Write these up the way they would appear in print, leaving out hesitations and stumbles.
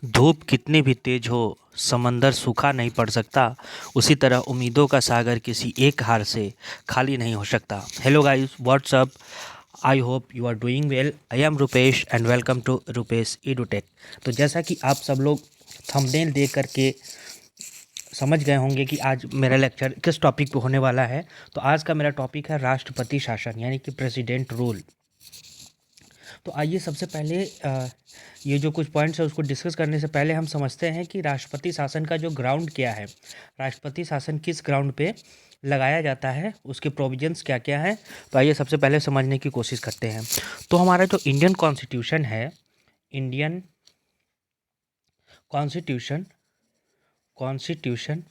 धूप कितनी भी तेज हो, समंदर सूखा नहीं पड़ सकता। उसी तरह उम्मीदों का सागर किसी एक हार से खाली नहीं हो सकता। Hello guys, what's up. I hope you are doing well. I am Rupesh and welcome to Rupesh Edutech. तो जैसा कि आप सब लोग थंबनेल देख करके समझ गए होंगे कि आज मेरा लेक्चर किस टॉपिक पे होने वाला है। तो आज का मेरा टॉपिक है राष्ट्रपति शासन यानी कि प्रेसिडेंट रूल। तो आइए सबसे पहले ये जो कुछ पॉइंट्स है उसको डिस्कस करने से पहले हम समझते हैं कि राष्ट्रपति शासन का जो ग्राउंड क्या है, राष्ट्रपति शासन किस ग्राउंड पे लगाया जाता है, उसके प्रोविजंस क्या क्या हैं। तो आइए सबसे पहले समझने की कोशिश करते हैं। तो हमारा जो इंडियन कॉन्स्टिट्यूशन है, इंडियन कॉन्स्टिट्यूशन कॉन्स्टिट्यूशन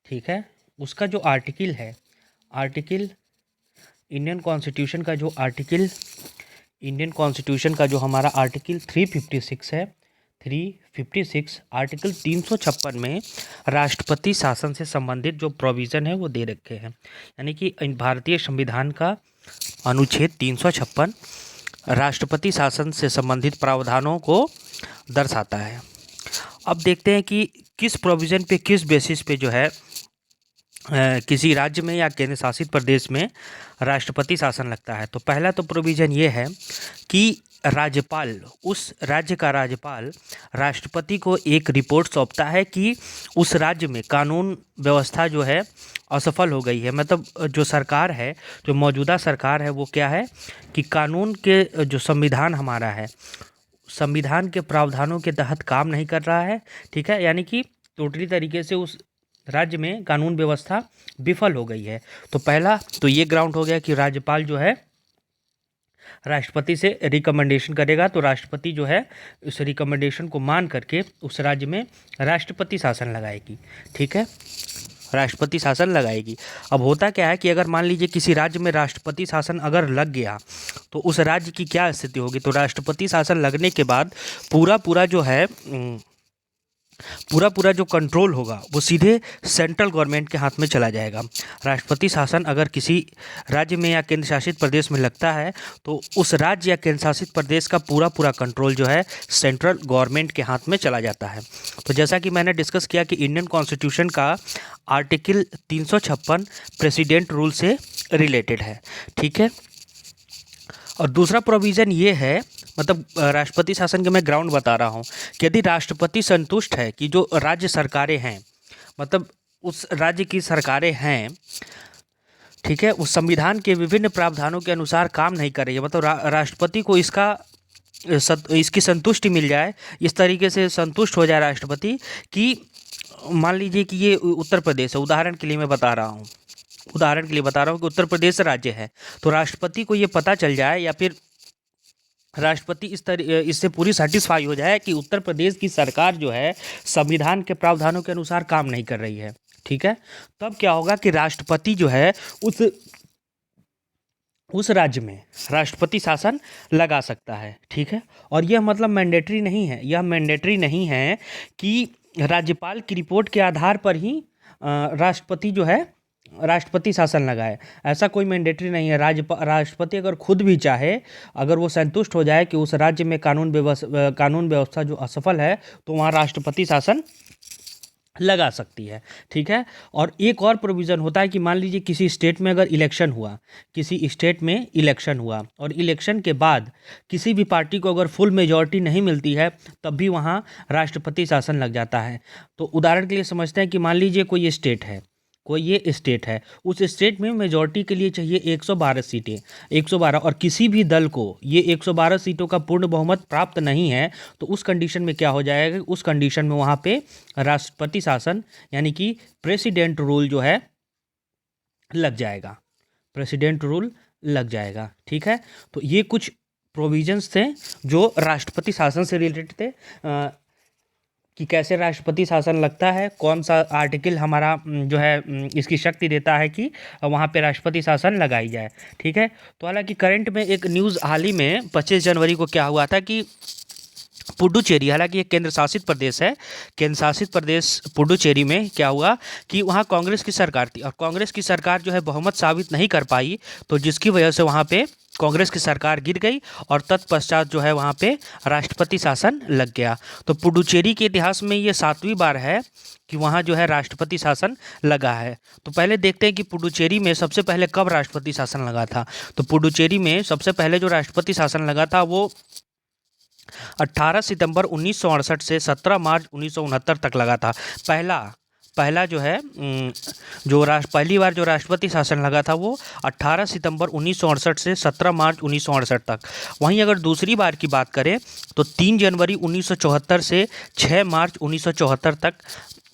ठीक है, उसका जो आर्टिकल है, आर्टिकल इंडियन कॉन्स्टिट्यूशन का जो आर्टिकल इंडियन कॉन्स्टिट्यूशन का जो हमारा आर्टिकल 356 है, 356 आर्टिकल 356 में राष्ट्रपति शासन से संबंधित जो प्रोविज़न है वो दे रखे हैं। यानी कि भारतीय संविधान का अनुच्छेद 356 राष्ट्रपति शासन से संबंधित प्रावधानों को दर्शाता है। अब देखते हैं कि किस प्रोविज़न पे, किस बेसिस पे जो है किसी राज्य में या केंद्र शासित प्रदेश में राष्ट्रपति शासन लगता है। तो पहला तो प्रोविज़न ये है कि राज्यपाल, उस राज्य का राज्यपाल राष्ट्रपति को एक रिपोर्ट सौंपता है कि उस राज्य में कानून व्यवस्था जो है असफल हो गई है। मतलब जो सरकार है, जो मौजूदा सरकार है, वो क्या है कि कानून के जो संविधान हमारा है, संविधान के प्रावधानों के तहत काम नहीं कर रहा है। ठीक है, यानी कि टोटली तरीके से उस राज्य में कानून व्यवस्था विफल हो गई है। तो पहला तो ये ग्राउंड हो गया कि राज्यपाल जो है राष्ट्रपति से रिकमेंडेशन करेगा, तो राष्ट्रपति जो है उस रिकमेंडेशन को मान करके उस राज्य में राष्ट्रपति शासन लगाएगी। ठीक है, राष्ट्रपति शासन लगाएगी। अब होता क्या है कि अगर मान लीजिए किसी राज्य में राष्ट्रपति शासन अगर लग गया तो उस राज्य की क्या स्थिति होगी। तो राष्ट्रपति शासन लगने के बाद पूरा जो है पूरा जो कंट्रोल होगा वो सीधे सेंट्रल गवर्नमेंट के हाथ में चला जाएगा। राष्ट्रपति शासन अगर किसी राज्य में या केंद्र शासित प्रदेश में लगता है तो उस राज्य या केंद्र शासित प्रदेश का पूरा कंट्रोल जो है सेंट्रल गवर्नमेंट के हाथ में चला जाता है। तो जैसा कि मैंने डिस्कस किया कि इंडियन कॉन्स्टिट्यूशन का आर्टिकल 356 प्रेसिडेंट रूल से रिलेटेड है। ठीक है, और दूसरा प्रोविज़न ये है, मतलब राष्ट्रपति शासन के मैं ग्राउंड बता रहा हूँ कि यदि राष्ट्रपति संतुष्ट है कि जो राज्य सरकारें हैं, मतलब उस राज्य की सरकारें हैं, ठीक है, उस संविधान के विभिन्न प्रावधानों के अनुसार काम नहीं कर रही है, मतलब राष्ट्रपति को इसकी संतुष्टि मिल जाए, इस तरीके से संतुष्ट हो जाए राष्ट्रपति कि मान लीजिए कि ये उत्तर प्रदेश है, उदाहरण के लिए मैं बता रहा हूँ, उदाहरण के लिए बता रहा हूँ कि उत्तर प्रदेश राज्य है, तो राष्ट्रपति को ये पता चल जाए या फिर राष्ट्रपति इससे पूरी सेटिस्फाई हो जाए कि उत्तर प्रदेश की सरकार जो है संविधान के प्रावधानों के अनुसार काम नहीं कर रही है। ठीक है, तब क्या होगा कि राष्ट्रपति जो है उस राज्य में राष्ट्रपति शासन लगा सकता है। ठीक है, और यह मतलब मैंडेटरी नहीं है, यह मैंडेटरी नहीं है कि राज्यपाल की रिपोर्ट के आधार पर ही राष्ट्रपति जो है राष्ट्रपति शासन लगाए, ऐसा कोई मैंडेटरी नहीं है। राष्ट्रपति अगर खुद भी चाहे, अगर वो संतुष्ट हो जाए कि उस राज्य में कानून व्यवस्था जो असफल है, तो वहाँ राष्ट्रपति शासन लगा सकती है। ठीक है, और एक और प्रोविज़न होता है कि मान लीजिए किसी स्टेट में अगर इलेक्शन हुआ, किसी स्टेट में इलेक्शन हुआ और इलेक्शन के बाद किसी भी पार्टी को अगर फुल मेजॉरिटी नहीं मिलती है, तब भी वहाँ राष्ट्रपति शासन लग जाता है। तो उदाहरण के लिए समझते हैं कि मान लीजिए कोई स्टेट है, उस स्टेट में मेजॉरिटी के लिए चाहिए 112 सीटें, 112, और किसी भी दल को ये 112 सीटों का पूर्ण बहुमत प्राप्त नहीं है, तो उस कंडीशन में क्या हो जाएगा, उस कंडीशन में वहाँ पे राष्ट्रपति शासन यानी कि प्रेसिडेंट रूल जो है लग जाएगा, प्रेसिडेंट रूल लग जाएगा। ठीक है, तो ये कुछ प्रोविजंस थे जो राष्ट्रपति शासन से रिलेटेड थे कि कैसे राष्ट्रपति शासन लगता है, कौन सा आर्टिकल हमारा जो है इसकी शक्ति देता है कि वहाँ पे राष्ट्रपति शासन लगाई जाए। ठीक है, तो हालांकि करंट में एक न्यूज़ हाल ही में 25 जनवरी को क्या हुआ था कि पुडुचेरी हालांकि ये केंद्र शासित प्रदेश है। केंद्र शासित प्रदेश पुडुचेरी में क्या हुआ कि वहाँ कांग्रेस की सरकार थी और कांग्रेस की सरकार जो है बहुमत साबित नहीं कर पाई, तो जिसकी वजह से वहाँ पे कांग्रेस की सरकार गिर गई और तत्पश्चात जो है वहाँ पे राष्ट्रपति शासन लग गया। तो पुडुचेरी के इतिहास में ये 7वीं बार है कि वहाँ जो है राष्ट्रपति शासन लगा है। तो पहले देखते हैं कि पुडुचेरी में सबसे पहले कब राष्ट्रपति शासन लगा था। तो पुडुचेरी में सबसे पहले जो राष्ट्रपति शासन लगा था वो 18 सितंबर 1968 से 17 मार्च 1969 तक लगा था। पहला जो है पहली बार जो राष्ट्रपति शासन लगा था वो 18 सितंबर 1968 से 17 मार्च 1968 तक। वहीं अगर दूसरी बार की बात करें तो 3 जनवरी 1974 से 6 मार्च 1974 तक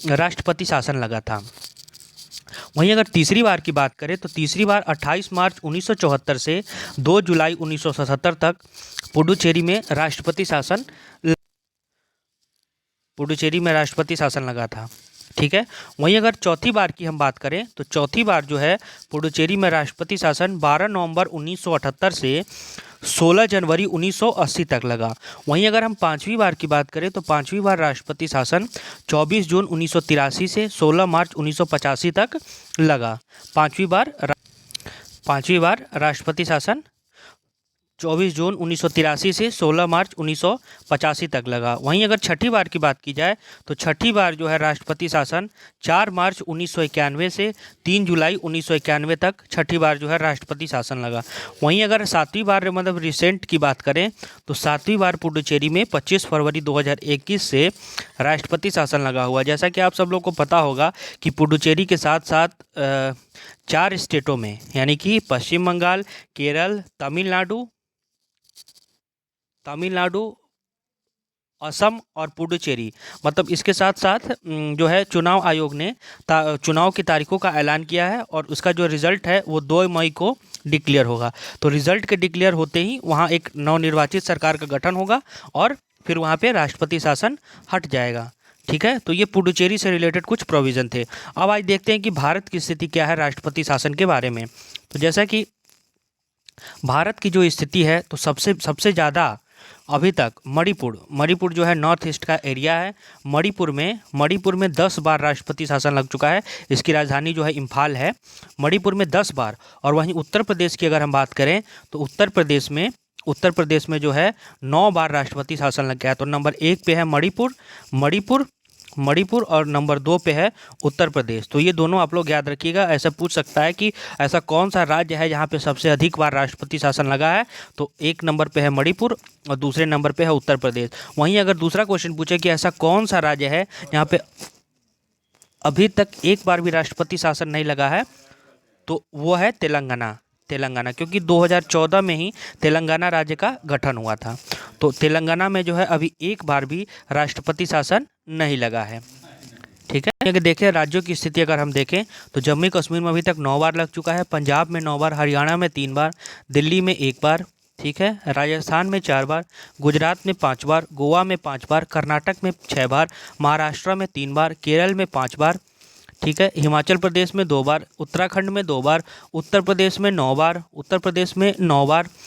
राष्ट्रपति शासन लगा था। वहीं अगर तीसरी बार की बात करें तो तीसरी बार 28 मार्च 1974 से 2 जुलाई 1977 तक पुडुचेरी में राष्ट्रपति शासन लगा था। ठीक है। वहीं अगर चौथी बार की हम बात करें तो चौथी बार जो है पुडुचेरी में राष्ट्रपति शासन 12 नवंबर 1978 से 16 जनवरी 1980 तक लगा। वहीं अगर हम पांचवी बार की बात करें तो पांचवी बार राष्ट्रपति शासन 24 जून 1983 से 16 मार्च 1985 तक लगा। पांचवी बार राष्ट्रपति शासन 24 जून 1983 से 16 मार्च 1985 तक लगा। वहीं अगर छठी बार की बात की जाए तो छठी बार जो है राष्ट्रपति शासन 4 मार्च 1991 से 3 जुलाई 1991 तक छठी बार जो है राष्ट्रपति शासन लगा। वहीं अगर सातवीं बार मतलब रिसेंट की बात करें तो सातवीं बार पुडुचेरी में 25 फरवरी 2021 से राष्ट्रपति शासन लगा हुआ। जैसा कि आप सब लोग को पता होगा कि पुडुचेरी के साथ साथ 4 स्टेटों में यानी कि पश्चिम बंगाल, केरल, तमिलनाडु, असम और पुडुचेरी, मतलब इसके साथ साथ जो है चुनाव आयोग ने चुनाव की तारीखों का ऐलान किया है और उसका जो रिज़ल्ट है वो 2 मई को डिक्लेयर होगा। तो रिज़ल्ट के डिक्लेयर होते ही वहाँ एक नवनिर्वाचित सरकार का गठन होगा और फिर वहाँ पे राष्ट्रपति शासन हट जाएगा। ठीक है। तो ये पुडुचेरी से रिलेटेड कुछ प्रोविज़न थे। अब आज देखते हैं कि भारत की स्थिति क्या है राष्ट्रपति शासन के बारे में। तो जैसा कि भारत की जो स्थिति है तो सबसे ज़्यादा अभी तक मणिपुर जो है नॉर्थ ईस्ट का एरिया है। मणिपुर में 10 बार राष्ट्रपति शासन लग चुका है। इसकी राजधानी जो है इम्फाल है। मणिपुर में 10 बार। और वहीं उत्तर प्रदेश की अगर हम बात करें तो उत्तर प्रदेश में जो है 9 बार राष्ट्रपति शासन लग गया है। तो नंबर 1 पे है मणिपुर और नंबर 2 पे है उत्तर प्रदेश। तो ये दोनों आप लोग याद रखिएगा। ऐसा पूछ सकता है कि ऐसा कौन सा राज्य है जहाँ पे सबसे अधिक बार राष्ट्रपति शासन लगा है, तो 1 नंबर पे है मणिपुर और दूसरे नंबर पे है उत्तर प्रदेश। वहीं अगर दूसरा क्वेश्चन पूछे कि ऐसा कौन सा राज्य है जहाँ पे अभी तक एक बार भी राष्ट्रपति शासन नहीं लगा है, तो वो है तेलंगाना, क्योंकि 2014 में ही तेलंगाना राज्य का गठन हुआ था। तो तेलंगाना में जो है अभी एक बार भी राष्ट्रपति शासन नहीं लगा है। ठीक है। अगर देखें राज्यों की स्थिति अगर हम देखें तो जम्मू कश्मीर में अभी तक 9 बार लग चुका है, पंजाब में 9 बार, हरियाणा में 3 बार, दिल्ली में 1 बार, ठीक है, राजस्थान में 4 बार, गुजरात में 5 बार, गोवा में 5 बार, कर्नाटक में 6 बार, महाराष्ट्र में 3 बार, केरल में 5 बार, ठीक है, हिमाचल प्रदेश में 2 बार, उत्तराखंड में 2 बार, उत्तर प्रदेश में 9 बार,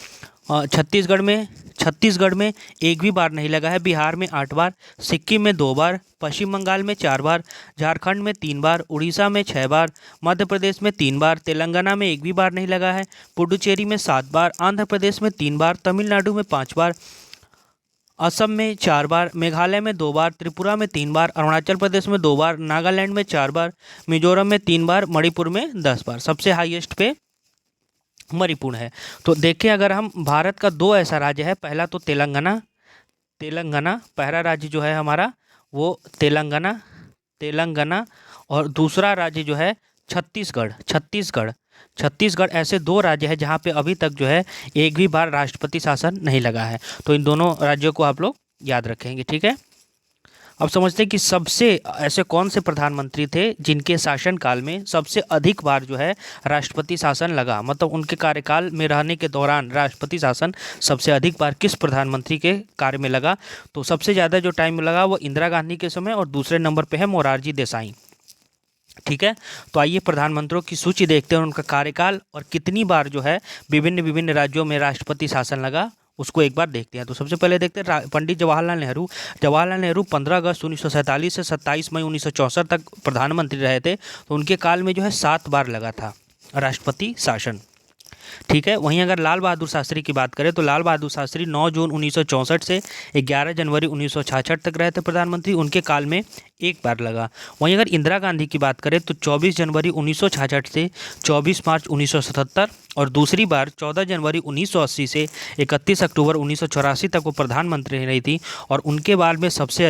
छत्तीसगढ़ में एक भी बार नहीं लगा है, बिहार में 8 बार, सिक्किम में 2 बार, पश्चिम बंगाल में 4 बार, झारखंड में 3 बार, उड़ीसा में 6 बार, मध्य प्रदेश में 3 बार, तेलंगाना में एक भी बार नहीं लगा है, पुडुचेरी में 7 बार, आंध्र प्रदेश में 3 बार, तमिलनाडु में 5 बार, असम में 4 बार, मेघालय में 2 बार, त्रिपुरा में 3 बार, अरुणाचल प्रदेश में 2 बार, नागालैंड में 4 बार, मिजोरम में 3 बार, मणिपुर में 10 बार। सबसे हाईएस्ट पे मणिपुर है। तो देखिए अगर हम भारत का 2 ऐसा राज्य है, पहला तो तेलंगाना, पहला राज्य जो है हमारा वो तेलंगाना और दूसरा राज्य जो है छत्तीसगढ़। ऐसे 2 राज्य हैं जहाँ पे अभी तक जो है एक भी बार राष्ट्रपति शासन नहीं लगा है। तो इन दोनों राज्यों को आप लोग याद रखेंगे। ठीक है। अब समझते हैं कि सबसे ऐसे कौन से प्रधानमंत्री थे जिनके शासनकाल में सबसे अधिक बार जो है राष्ट्रपति शासन लगा, मतलब उनके कार्यकाल में रहने के दौरान राष्ट्रपति शासन सबसे अधिक बार किस प्रधानमंत्री के कार्य में लगा। तो सबसे ज़्यादा जो टाइम लगा वो इंदिरा गांधी के समय और दूसरे नंबर पे है मोरारजी देसाई। ठीक है। तो आइए प्रधानमंत्रियों की सूची देखते हैं, उनका कार्यकाल और कितनी बार जो है विभिन्न राज्यों में राष्ट्रपति शासन लगा उसको एक बार देखते हैं। तो सबसे पहले देखते हैं पंडित जवाहरलाल नेहरू। जवाहरलाल नेहरू 15 अगस्त 1947 से 27 मई 1964 तक प्रधानमंत्री रहे थे। तो उनके काल में जो है 7 बार लगा था राष्ट्रपति शासन, ठीक है। वहीं अगर लाल बहादुर शास्त्री की बात करें तो लाल बहादुर शास्त्री 9 जून 1964 से 11 जनवरी 1966 तक रहे थे प्रधानमंत्री, उनके काल में एक बार लगा। वहीं अगर इंदिरा गांधी की बात करें तो 24 जनवरी 1966 से 24 मार्च 1977 और दूसरी बार 14 जनवरी 1980 से 31 अक्टूबर 1984 तक वो प्रधानमंत्री रही थी और उनके बारे में सबसे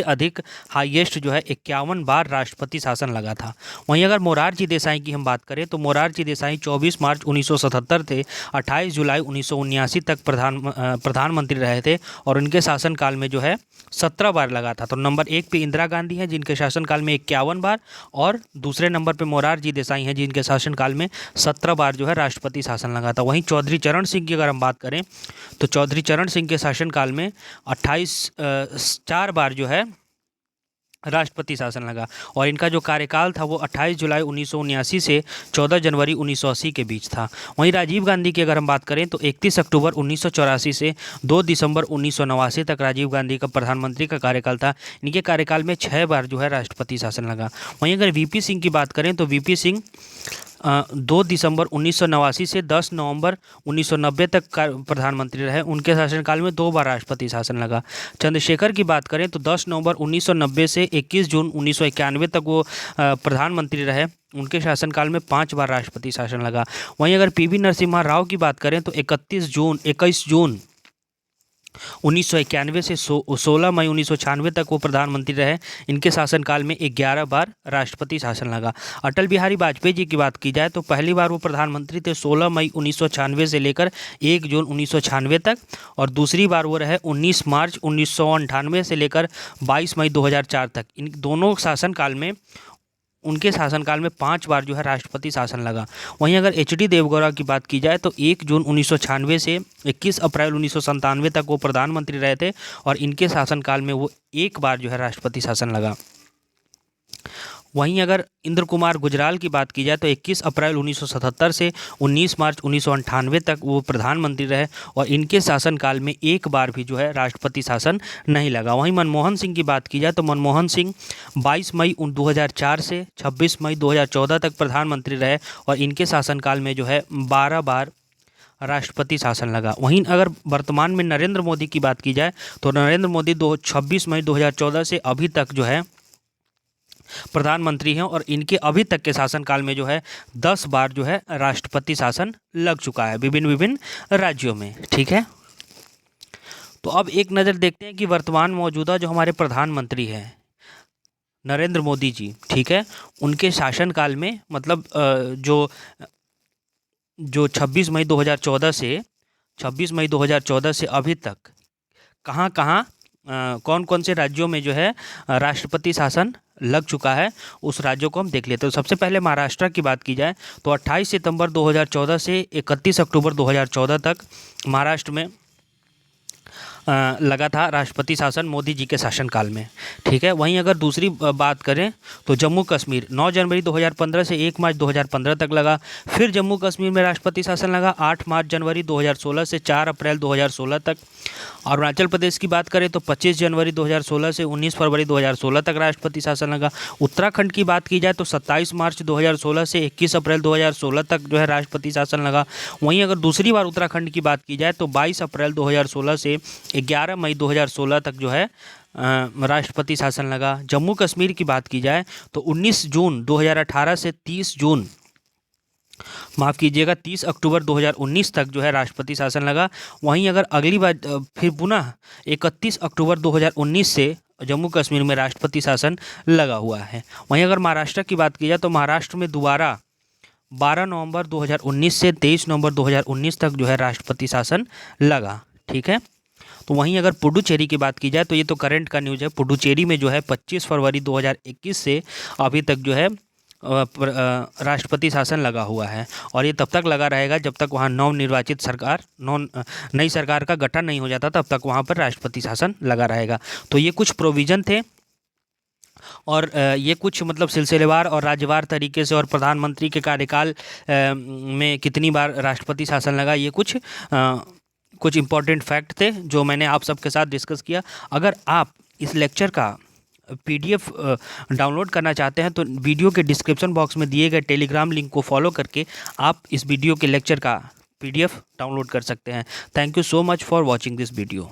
अधिक हाईएस्ट जो है 51 बार राष्ट्रपति शासन लगा था। वहीं अगर मोरारजी देसाई की हम बात करें तो मोरारजी देसाई 24 मार्च 1977 से 28 जुलाई 1979 तक प्रधानमंत्री रहे थे और उनके शासनकाल में जो है 17 बार लगा था। तो नंबर 1 पे इंदिरा गांधी हैं जिनके शासनकाल में 51 बार और दूसरे नंबर पे मोरारजी देसाई हैं जिनके शासनकाल में 17 बार जो है राष्ट्रपति शासन लगा था। वहीं चौधरी चरण सिंह की अगर हम बात करें तो चौधरी चरण सिंह के शासनकाल में 4 बार जो है राष्ट्रपति शासन लगा और इनका जो कार्यकाल था वो 28 जुलाई 1979 से 14 जनवरी 1980 के बीच था। वहीं राजीव गांधी की अगर हम बात करें तो 31 अक्टूबर 1984 से 2 दिसंबर 1989 तक राजीव गांधी का प्रधानमंत्री का कार्यकाल था। इनके कार्यकाल में 6 बार जो है राष्ट्रपति शासन लगा। वहीं अगर वीपी सिंह की बात करें तो वीपी सिंह 2 दिसंबर 1989 से 10 नवंबर 1990 तक प्रधानमंत्री रहे, उनके शासनकाल में 2 बार राष्ट्रपति शासन लगा। चंद्रशेखर की बात करें तो 10 नवंबर 1990 से 21 जून 1991 तक वो प्रधानमंत्री रहे, उनके शासनकाल में 5 बार राष्ट्रपति शासन लगा। वहीं अगर पीवी नरसिम्हा राव की बात करें तो 21 जून 1991 से 16 मई 1996 तक वो प्रधानमंत्री रहे, इनके शासनकाल में 11 बार राष्ट्रपति शासन लगा। अटल बिहारी वाजपेयी जी की बात की जाए तो पहली बार वो प्रधानमंत्री थे 16 मई 1996 से लेकर 1 जून 1996 तक और दूसरी बार वो रहे 19 मार्च 1998 से लेकर 22 मई 2004 तक। इन दोनों शासनकाल में उनके शासनकाल में 5 बार जो है राष्ट्रपति शासन लगा। वहीं अगर एच.डी. देवगौड़ा की बात की जाए तो 1 जून 1996 से 21 अप्रैल 1997 तक वो प्रधानमंत्री रहे थे और इनके शासनकाल में वो एक बार जो है राष्ट्रपति शासन लगा। वहीं अगर इंद्र कुमार गुजराल की बात की जाए तो 21 अप्रैल 1977 से 19 मार्च 1998 तक वो प्रधानमंत्री रहे और इनके शासनकाल में एक बार भी जो है राष्ट्रपति शासन नहीं लगा। वहीं मनमोहन सिंह की बात की जाए तो मनमोहन सिंह 22 मई 2004 से 26 मई 2014 तक प्रधानमंत्री रहे और इनके शासनकाल में जो है 12 बार राष्ट्रपति शासन लगा। वहीं अगर वर्तमान में नरेंद्र मोदी की बात की जाए तो नरेंद्र मोदी 26 मई 2014 से अभी तक जो है प्रधानमंत्री हैं और इनके अभी तक के शासनकाल में जो है 10 बार जो है राष्ट्रपति शासन लग चुका है विभिन्न राज्यों में, ठीक है। तो अब एक नज़र देखते हैं कि वर्तमान मौजूदा जो हमारे प्रधानमंत्री हैं नरेंद्र मोदी जी, ठीक है, उनके शासनकाल में मतलब जो 26 मई 2014 से अभी तक कहाँ कौन कौन से राज्यों में जो है राष्ट्रपति शासन लग चुका है उस राज्यों को हम देख लेते हैं। तो सबसे पहले महाराष्ट्र की बात की जाए तो 28 सितंबर 2014 से 31 अक्टूबर 2014 तक महाराष्ट्र में लगा था राष्ट्रपति शासन मोदी जी के शासनकाल में, ठीक है। वहीं अगर दूसरी बात करें तो जम्मू कश्मीर 9 जनवरी 2015 से 1 मार्च 2015 तक लगा। फिर जम्मू कश्मीर में राष्ट्रपति शासन लगा 8 मार्च जनवरी 2016 से 4 अप्रैल 2016 तक। अरुणाचल प्रदेश की बात करें तो 25 जनवरी 2016 से 19 फरवरी 2016 तक राष्ट्रपति शासन लगा। उत्तराखंड की बात की जाए तो 27 मार्च 2016 से 21 अप्रैल 2016 तक जो है राष्ट्रपति शासन लगा। वहीं अगर दूसरी बार उत्तराखंड की बात की जाए तो 22 अप्रैल 2016 से 11 मई 2016 तक जो है राष्ट्रपति शासन लगा। जम्मू कश्मीर की बात की जाए तो 19 जून 2018 से 30 अक्टूबर 2019 तक जो है राष्ट्रपति शासन लगा। वहीं अगर अगली बार फिर पुनः 31 अक्टूबर 2019 से जम्मू कश्मीर में राष्ट्रपति शासन लगा हुआ है। वहीं अगर महाराष्ट्र की बात की जाए तो महाराष्ट्र में दोबारा 12 नवंबर 2019 से 23 नवंबर 2019 तक जो है राष्ट्रपति शासन लगा, ठीक है। तो वहीं अगर पुडुचेरी की बात की जाए तो ये तो करंट का न्यूज़ है। पुडुचेरी में जो है 25 फरवरी 2021 से अभी तक जो है राष्ट्रपति शासन लगा हुआ है और ये तब तक लगा रहेगा जब तक वहाँ नई सरकार का गठन नहीं हो जाता, तब तक वहाँ पर राष्ट्रपति शासन लगा रहेगा। तो ये कुछ प्रोविज़न थे और ये कुछ मतलब सिलसिलेवार और राज्यवार तरीके से और प्रधानमंत्री के कार्यकाल में कितनी बार राष्ट्रपति शासन लगा, ये कुछ इम्पोर्टेंट फैक्ट थे जो मैंने आप सबके साथ डिस्कस किया। अगर आप इस लेक्चर का पीडीएफ डाउनलोड करना चाहते हैं तो वीडियो के डिस्क्रिप्शन बॉक्स में दिए गए टेलीग्राम लिंक को फॉलो करके आप इस वीडियो के लेक्चर का पीडीएफ डाउनलोड कर सकते हैं। Thank you so much for watching this video.